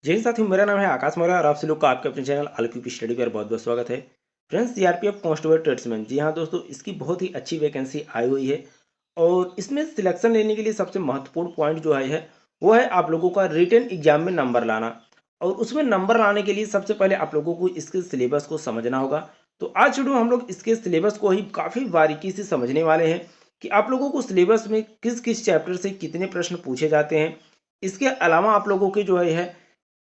जय साथियों, मेरा नाम है आकाश मौर्य और आप सभी लोग का आपके अपने चैनल आलक्यूपी स्टडी पर बहुत बहुत स्वागत है। फ्रेंड्स, सीआरपीएफ कांस्टेबल ट्रेड्समैन, जी हाँ दोस्तों, इसकी बहुत ही अच्छी वैकेंसी आई हुई है और इसमें सिलेक्शन लेने के लिए सबसे महत्वपूर्ण पॉइंट जो है वो है आप लोगों का रिटन एग्जाम में नंबर लाना। और उसमें नंबर लाने के लिए सबसे पहले आप लोगों को इसके सिलेबस को समझना होगा। तो आज वीडियो हम लोग इसके सिलेबस को ही काफ़ी बारीकी से समझने वाले हैं कि आप लोगों को सिलेबस में किस किस चैप्टर से कितने प्रश्न पूछे जाते हैं। इसके अलावा आप लोगों के है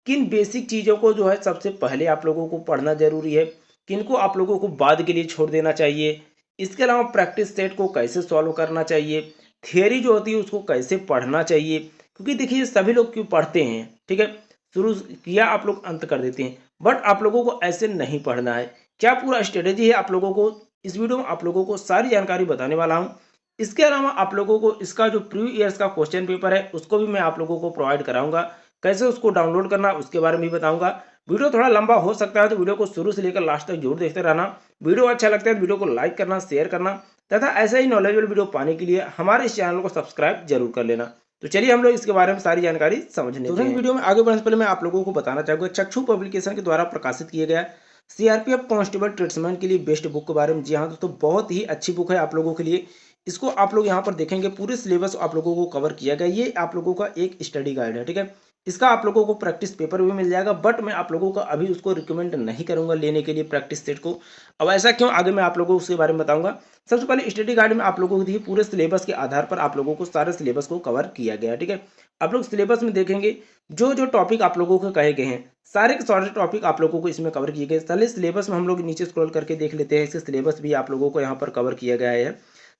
किन बेसिक चीज़ों को सबसे पहले आप लोगों को पढ़ना ज़रूरी है, किनको आप लोगों को बाद के लिए छोड़ देना चाहिए। इसके अलावा प्रैक्टिस सेट को कैसे सॉल्व करना चाहिए, थियरी जो होती है उसको कैसे पढ़ना चाहिए, क्योंकि देखिए सभी लोग क्यों पढ़ते हैं, ठीक है, शुरू किया आप लोग अंत कर देते हैं, बट आप लोगों को ऐसे नहीं पढ़ना है। क्या पूरा स्ट्रेटेजी है आप लोगों को इस वीडियो में आप लोगों को सारी जानकारी बताने वाला हूँ। इसके अलावा आप लोगों को इसका जो प्रीवियस ईयर्स का क्वेश्चन पेपर है उसको भी मैं आप लोगों को प्रोवाइड कराऊंगा। कैसे उसको डाउनलोड करना उसके बारे में भी बताऊंगा। वीडियो थोड़ा लंबा हो सकता है तो वीडियो को शुरू से लेकर लास्ट तक जरूर देखते रहना। वीडियो अच्छा लगता है तो वीडियो को लाइक करना, शेयर करना तथा ऐसे ही नॉलेजेबल वीडियो पाने के लिए हमारे इस चैनल को सब्सक्राइब जरूर कर लेना। तो चलिए हम लोग इसके बारे में सारी जानकारी समझने हैं। वीडियो में आगे बढ़ने से पहले मैं आप लोगों को बताना चाहूंगा चक्षु पब्लिकेशन के द्वारा प्रकाशित किया गया सीआरपीएफ कांस्टेबल ट्रेड्समैन के लिए बेस्ट बुक के बारे में। जी हाँ दोस्तों, बहुत ही अच्छी बुक है आप लोगों के लिए। इसको आप लोग यहाँ पर देखेंगे, पूरे सिलेबस आप लोगों को कवर किया गया। ये आप लोगों का एक स्टडी गाइड है, ठीक है। इसका आप लोगों को प्रैक्टिस पेपर भी मिल जाएगा, बट मैं आप लोगों को अभी उसको रिकमेंड नहीं करूंगा लेने के लिए प्रैक्टिस सेट को। अब ऐसा क्यों, आगे मैं आप लोगों को उसके बारे में बताऊंगा। सबसे पहले स्टडी गाइड में आप लोगों को देखिए पूरे सिलेबस के आधार पर आप लोगों को सारे सिलेबस को कवर किया गया है, ठीक है। आप लोग सिलेबस में देखेंगे जो जो टॉपिक आप लोगों को कहे गए हैं सारे के सारे टॉपिक आप लोगों को इसमें कवर किए गए। पहले सिलेबस में हम लोग नीचे स्क्रॉल करके देख लेते हैं, इसके सिलेबस भी आप लोगों को यहाँ पर कवर किया गया है।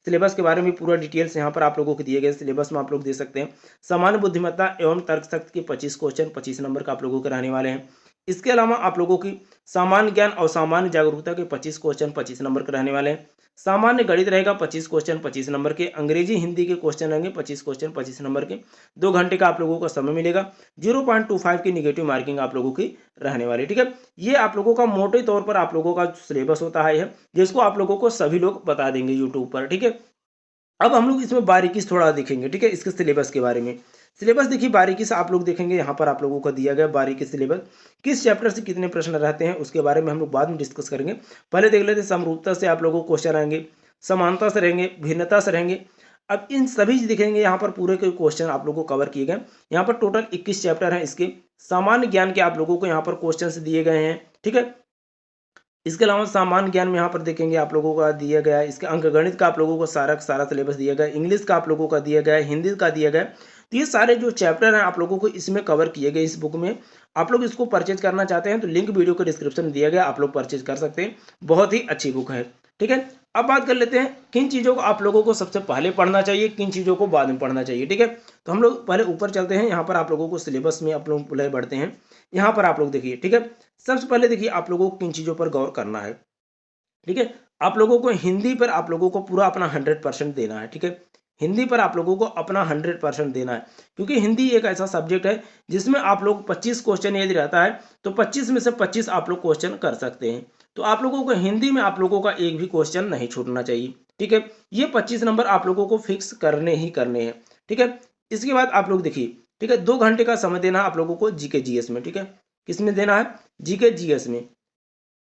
सिलेबस के बारे में पूरा डिटेल्स यहाँ पर आप लोगों को दिए गए सिलेबस में आप लोग दे सकते हैं। सामान्य बुद्धिमत्ता एवं तर्कशक्ति के 25 क्वेश्चन 25 नंबर का आप लोगों के रहने वाले हैं। इसके अलावा आप लोगों की सामान्य ज्ञान और सामान्य जागरूकता के 25 क्वेश्चन 25 नंबर के रहने वाले हैं। सामान्य गणित रहेगा 25 क्वेश्चन 25 नंबर के। अंग्रेजी हिंदी के क्वेश्चन रहेंगे 25 क्वेश्चन 25 नंबर के। 2 घंटे का आप लोगों को समय मिलेगा। 0.25 की निगेटिव मार्किंग आप लोगों की रहने वाली, ठीक है। ये आप लोगों का मोटे तौर पर आप लोगों का सिलेबस होता है जिसको आप लोगों को सभी लोग बता देंगे यूट्यूब पर, ठीक है। अब हम लोग इसमें बारीकी से थोड़ा देखेंगे, ठीक है, इसके सिलेबस के बारे में। सिलेबस देखिए बारीकी से आप लोग देखेंगे, यहाँ पर आप लोगों को दिया गया बारीकी सिलेबस। किस चैप्टर से कितने प्रश्न रहते हैं उसके बारे में हम लोग बाद में डिस्कस करेंगे। पहले देख लेते हैं समरूपता से आप लोगों को क्वेश्चन आएंगे, समानता से रहेंगे, भिन्नता से रहेंगे। अब इन सभी देखेंगे यहाँ पर पूरे के क्वेश्चन आप लोगों को कवर किए गए। यहाँ पर टोटल 21 चैप्टर हैं इसके। सामान्य ज्ञान के आप लोगों को यहाँ पर क्वेश्चन दिए गए हैं, ठीक है। इसके अलावा सामान्य ज्ञान में यहाँ पर देखेंगे आप लोगों का दिया गया है, इसके अंक गणित का आप लोगों को सारा सारा सिलेबस दिया गया है, इंग्लिश का आप लोगों का दिया गया है, हिंदी का दिया गया है। तो ये सारे जो चैप्टर हैं आप लोगों को इसमें कवर किए गए इस बुक में। आप लोग इसको परचेज करना चाहते हैं तो लिंक वीडियो के डिस्क्रिप्शन में दिया गया, आप लोग परचेज कर सकते हैं। बहुत ही अच्छी बुक है, ठीक है। अब बात कर लेते हैं किन चीज़ों को आप लोगों को सबसे पहले पढ़ना चाहिए, किन चीज़ों को बाद में पढ़ना चाहिए, ठीक है। तो हम लोग पहले ऊपर चलते हैं, यहाँ पर आप लोगों को सिलेबस में आप लोग पहले बढ़ते हैं। यहाँ पर आप लोग देखिए, ठीक है। सबसे पहले देखिए आप लोगों को किन चीज़ों पर गौर करना है, ठीक है। आप लोगों को हिंदी पर आप लोगों को पूरा अपना 100% देना है, ठीक है। हिंदी पर आप लोगों को अपना 100% देना है, क्योंकि हिंदी एक ऐसा सब्जेक्ट है जिसमें आप लोग 25 क्वेश्चन यदि रहता है तो 25 में से 25 आप लोग क्वेश्चन कर सकते हैं। तो आप लोगों को हिंदी में आप लोगों का एक भी क्वेश्चन नहीं छूटना चाहिए, ठीक है। ये 25 नंबर आप लोगों को फिक्स करने ही करने हैं, ठीक है। इसके बाद आप लोग देखिए, ठीक है, 2 घंटे का समय देना आप लोगों को जीके जीएस में, ठीक है। किस में देना है? जीके जीएस में।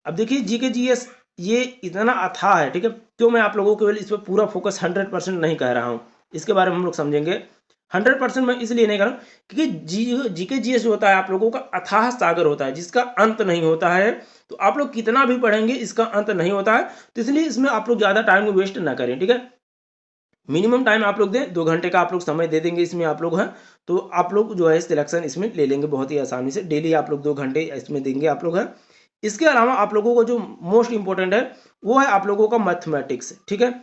अब देखिए जीके जीएस ये इतना अथाह है, ठीक है, तो मैं आप लोगों को इस पर पूरा फोकस 100% नहीं कह रहा हूँ। इसके बारे में हम लोग समझेंगे। 100% मैं इसलिए नहीं कर रहा हूँ क्योंकि जीके जीएस जो होता है आप लोगों का अथाह सागर होता है जिसका अंत नहीं होता है। तो आप लोग कितना भी पढ़ेंगे इसका अंत नहीं होता है, तो इसलिए इसमें आप लोग ज़्यादा टाइम वेस्ट ना करें, ठीक है। मिनिमम टाइम आप लोग दें, 2 घंटे का आप लोग समय दे देंगे इसमें आप लोग हैं, तो आप लोग जो है सिलेक्शन इसमें ले लेंगे बहुत ही आसानी से। डेली आप लोग 2 घंटे इसमें देंगे आप लोग हैं। इसके अलावा आप लोगों को जो मोस्ट इंपॉर्टेंट है वो है आप लोगों का मैथमेटिक्स, ठीक है।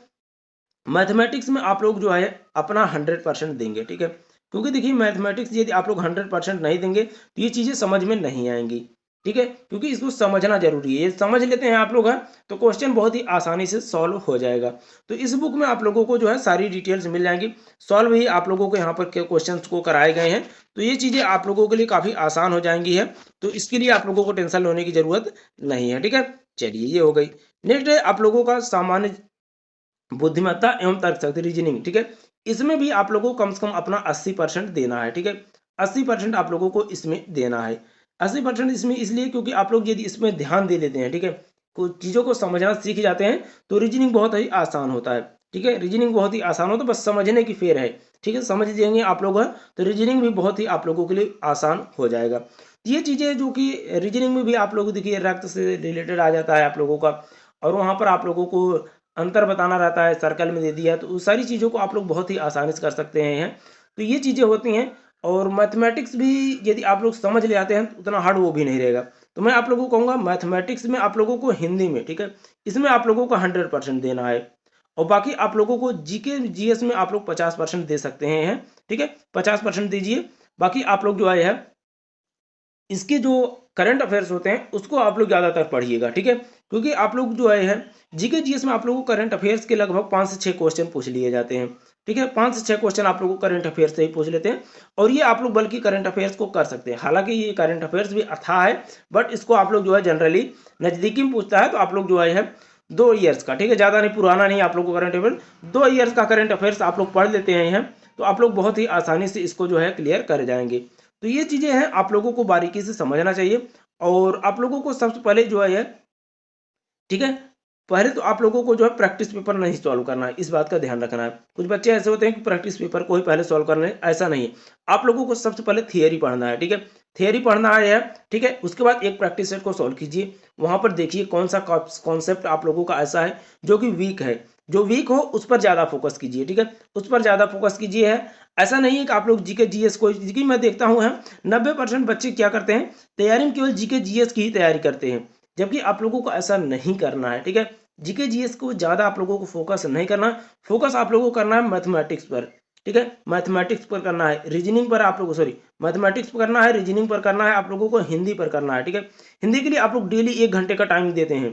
मैथमेटिक्स में आप लोग जो है अपना 100% देंगे, ठीक है। क्योंकि देखिए मैथमेटिक्स यदि आप लोग 100% नहीं देंगे तो ये चीज़ें समझ में नहीं आएंगी, ठीक है। क्योंकि इसको समझना जरूरी है, ये समझ लेते हैं आप लोग हैं तो क्वेश्चन बहुत ही आसानी से सॉल्व हो जाएगा। तो इस बुक में आप लोगों को जो है सारी डिटेल्स मिल जाएंगी। सॉल्व ही आप लोगों को यहाँ पर क्वेश्चन को कराए गए हैं, तो ये चीज़ें आप लोगों के लिए काफ़ी आसान हो जाएंगी है। तो इसके लिए आप लोगों को टेंशन लेने की जरूरत नहीं है, ठीक है। चलिए ये हो गई। नेक्स्ट है आप लोगों का सामान्य बुद्धिमत्ता एवं तर्कशक्ति रीजनिंग, ठीक है। इसमें भी आप लोगों को कम से कम अपना 80% देना है, ठीक है। 80% आप लोगों को इसमें देना है। 80% इसमें इसलिए क्योंकि आप लोग यदि इसमें ध्यान दे देते हैं, ठीक है, कुछ चीज़ों को समझना सीख जाते हैं, तो रीजनिंग बहुत ही आसान होता है, ठीक है। रीजनिंग बहुत ही आसान होता है, बस समझने की फेर है, ठीक है। समझ जाएंगे आप लोग तो रीजनिंग भी बहुत ही आप लोगों के लिए आसान हो जाएगा। ये चीज़ें जो कि रीजनिंग में भी आप लोग देखिए रक्त से रिलेटेड आ जाता है आप लोगों का, और वहाँ पर आप लोगों को अंतर बताना रहता है, सर्कल में दे दिया, तो उस सारी चीज़ों को आप लोग बहुत ही आसानी से कर सकते हैं। तो ये चीज़ें होती हैं। और मैथमेटिक्स भी यदि आप लोग समझ ले आते हैं तो उतना हार्ड वो भी नहीं रहेगा। तो मैं आप लोगों को कहूँगा मैथमेटिक्स में आप लोगों को हिंदी में, ठीक है, इसमें आप लोगों को 100% देना है। और बाकी आप लोगों को जीके जीएस में आप लोग 50% दे सकते हैं, ठीक है, 50% दीजिए। बाकी आप लोग जो है इसके जो करंट अफेयर्स होते हैं उसको आप लोग ज़्यादातर पढ़िएगा, ठीक है, क्योंकि आप लोग जो है जीके जीएस में आप लोगों को करंट अफेयर्स के लगभग 5 से 6 क्वेश्चन पूछ लिए जाते हैं, ठीक है। 5 से 6 क्वेश्चन आप लोगों को करंट अफेयर्स से ही पूछ लेते हैं, और ये आप लोग बल्कि करंट अफेयर्स को कर सकते हैं। हालांकि ये करंट अफेयर्स भी अथाह है, बट इसको आप लोग जो है जनरली नज़दीकी में पूछता है, तो आप लोग जो है 2 ईयर्स का, ठीक है, ज़्यादा नहीं, पुराना नहीं, आप लोग को करंट अफेयर 2 ईयर्स का करंट अफेयर्स आप लोग पढ़ लेते हैं, तो आप लोग बहुत ही आसानी से इसको जो है क्लियर कर जाएंगे। तो ये चीज़ें हैं आप लोगों को बारीकी से समझना चाहिए। और आप लोगों को सबसे पहले जो है, ठीक है, पहले तो आप लोगों को जो है प्रैक्टिस पेपर नहीं सॉल्व करना है, इस बात का ध्यान रखना है। कुछ बच्चे ऐसे होते हैं कि प्रैक्टिस पेपर को ही पहले सॉल्व करना है, ऐसा नहीं है। आप लोगों को सबसे पहले थियरी पढ़ना है, ठीक है, थियरी पढ़ना है, ठीक है। उसके बाद एक प्रैक्टिस सेट को सॉल्व कीजिए, वहां पर देखिए कौन सा कॉन्सेप्ट आप लोगों का ऐसा है जो कि वीक है, जो वीक हो उस पर ज़्यादा फोकस कीजिए, ठीक है, उस पर ज़्यादा फोकस कीजिए है। ऐसा नहीं है कि आप लोग जीके जीएस को, जी मैं देखता हूँ 90% बच्चे क्या करते हैं, तैयारी में केवल जीके जीएस की ही तैयारी करते हैं, जबकि आप लोगों को ऐसा नहीं करना है, ठीक है। जीके जीएस को ज़्यादा आप लोगों को फोकस नहीं करना, फोकस आप लोगों को करना है मैथमेटिक्स पर, ठीक है, मैथमेटिक्स पर करना है, रीजनिंग पर आप लोगों को, सॉरी, मैथमेटिक्स पर करना है, रीजनिंग पर करना है, आप लोगों को हिंदी पर करना है, ठीक है। हिंदी के लिए आप लोग डेली 1 घंटे का टाइम देते हैं,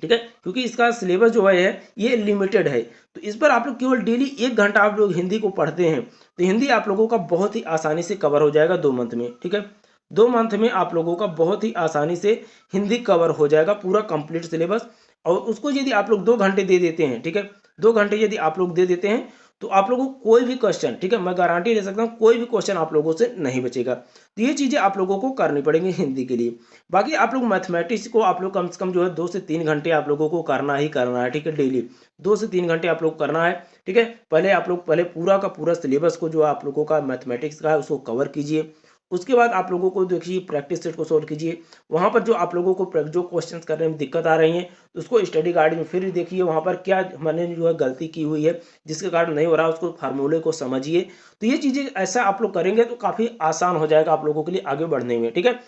ठीक है, क्योंकि इसका सिलेबस जो है ये लिमिटेड है, तो इस पर आप लोग केवल डेली 1 घंटा आप लोग हिंदी को पढ़ते हैं, तो हिंदी आप लोगों का बहुत ही आसानी से कवर हो जाएगा 2 मंथ में, ठीक है। 2 मंथ में आप लोगों का बहुत ही आसानी से हिंदी कवर हो जाएगा, पूरा कंप्लीट सिलेबस। और उसको यदि आप लोग 2 घंटे दे देते हैं, ठीक है, 2 घंटे यदि आप लोग दे देते हैं, तो आप लोगों को कोई भी क्वेश्चन, ठीक है, मैं गारंटी ले सकता हूँ कोई भी क्वेश्चन आप लोगों से नहीं बचेगा। तो ये चीज़ें आप लोगों को करनी पड़ेंगी हिंदी के लिए। बाकी आप लोग मैथमेटिक्स को आप लोग कम से कम जो है 2 से 3 घंटे आप लोगों को करना ही करना है, ठीक है, डेली 2 से 3 घंटे आप लोग करना है, ठीक है। पहले आप लोग पहले पूरा का पूरा सिलेबस को जो आप लोगों का मैथमेटिक्स का है उसको कवर कीजिए। उसके बाद आप लोगों को देखिए प्रैक्टिस सेट को सॉल्व कीजिए, वहाँ पर जो आप लोगों को जो क्वेश्चंस करने में दिक्कत आ रही है उसको स्टडी गाइड में फिर देखिए, वहाँ पर क्या मैंने जो है गलती की हुई है जिसके कारण नहीं हो रहा, उसको फार्मूले को समझिए। तो ये चीज़ें ऐसा आप लोग करेंगे तो काफ़ी आसान हो जाएगा आप लोगों के लिए आगे बढ़ने में, ठीक है।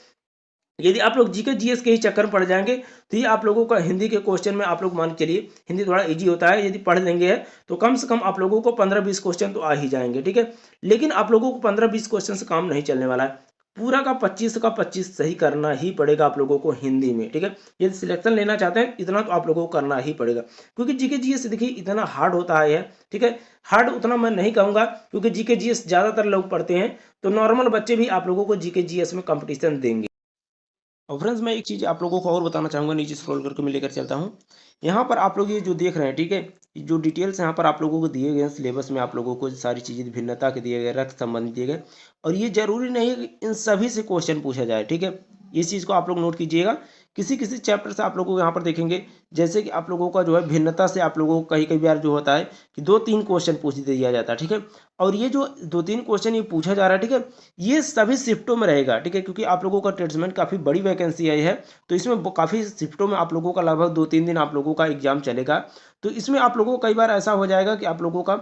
यदि आप लोग जीके जीएस के ही चक्कर में पड़ जाएंगे तो ये आप लोगों का हिंदी के क्वेश्चन में आप लोग मान के चलिए, हिंदी थोड़ा इजी होता है, यदि पढ़ लेंगे तो कम से कम आप लोगों को 15-20 क्वेश्चन तो आ ही जाएंगे, ठीक है। लेकिन आप लोगों को 15-20 क्वेश्चन से काम नहीं चलने वाला है, पूरा का 25 सही करना ही पड़ेगा आप लोगों को हिंदी में, ठीक है। यदि सिलेक्शन लेना चाहते हैं इतना तो आप लोगों को करना ही पड़ेगा, क्योंकि जीके जीएस देखिए इतना हार्ड होता है, ठीक है। हार्ड उतना मैं नहीं कहूँगा क्योंकि जीके जीएस ज़्यादातर लोग पढ़ते हैं, तो नॉर्मल बच्चे भी आप लोगों को जीके जीएस में कंपटीशन देंगे। और फ्रेंड्स मैं एक चीज़ आप लोगों को और बताना चाहूँगा, नीचे स्क्रॉल करके मैं लेकर चलता हूँ। यहाँ पर आप लोग ये जो देख रहे हैं, ठीक है, जो डिटेल्स यहाँ पर आप लोगों को दिए गए हैं सिलेबस में, आप लोगों को सारी चीज़ें भिन्नता के दिए गए, रक्त संबंधी दिए गए, और ये जरूरी नहीं है कि इन सभी से क्वेश्चन पूछा जाए, ठीक है। इस चीज़ को आप लोग नोट कीजिएगा, किसी किसी चैप्टर से आप लोगों को यहाँ पर देखेंगे, जैसे कि आप लोगों का जो है भिन्नता से आप लोगों को कई कई बार जो होता है कि 2-3 क्वेश्चन पूछ दिया जाता है, ठीक है। और ये जो 2-3 क्वेश्चन ये पूछा जा रहा है, ठीक है, ये सभी शिफ्टों में रहेगा, ठीक है, क्योंकि आप लोगों का ट्रेड्समैन काफ़ी बड़ी वैकेंसी आई है, तो इसमें काफ़ी शिफ्टों में आप लोगों का लगभग 2-3 दिन आप लोगों का एग्जाम चलेगा। तो इसमें आप लोगों को कई बार ऐसा हो जाएगा कि आप लोगों का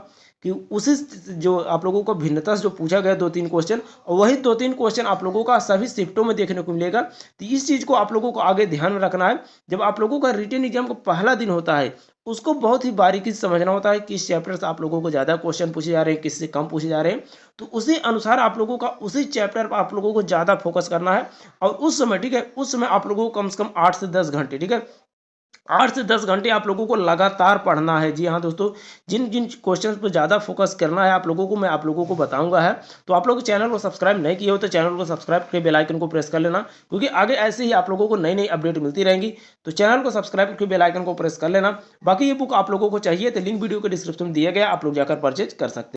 कि उसी जो आप लोगों को भिन्नता से जो पूछा गया 2-3 क्वेश्चन, और वही 2-3 क्वेश्चन आप लोगों का सभी शिफ्टों में देखने को मिलेगा। तो इस चीज़ को आप लोगों को आगे ध्यान में रखना है, जब आप लोगों का रिटन एग्जाम का पहला दिन होता है उसको बहुत ही बारीकी से समझना होता है, किस चैप्टर से आप लोगों को ज़्यादा क्वेश्चन पूछे जा रहे हैं, किससे कम पूछे जा रहे हैं, तो उसी अनुसार आप लोगों का उसी चैप्टर पर आप लोगों को ज़्यादा फोकस करना है। और उस समय, ठीक है, उस समय आप लोगों को कम से कम 8 से 10 घंटे, ठीक है, 8 से 10 घंटे आप लोगों को लगातार पढ़ना है। जी हाँ दोस्तों, जिन जिन क्वेश्चंस पर ज़्यादा फोकस करना है आप लोगों को, मैं आप लोगों को बताऊंगा है। तो आप लोग चैनल को सब्सक्राइब नहीं किए हो तो चैनल को सब्सक्राइब करके बेल आइकन को प्रेस कर लेना, क्योंकि आगे ऐसे ही आप लोगों को नई नई अपडेट मिलती रहेंगी। तो चैनल को सब्सक्राइब करके बेल आइकन को प्रेस कर लेना। बाकी ये बुक आप लोगों को चाहिए तो लिंक वीडियो के डिस्क्रिप्शन में दिया गया, आप लोग जाकर परचेज कर सकते हैं।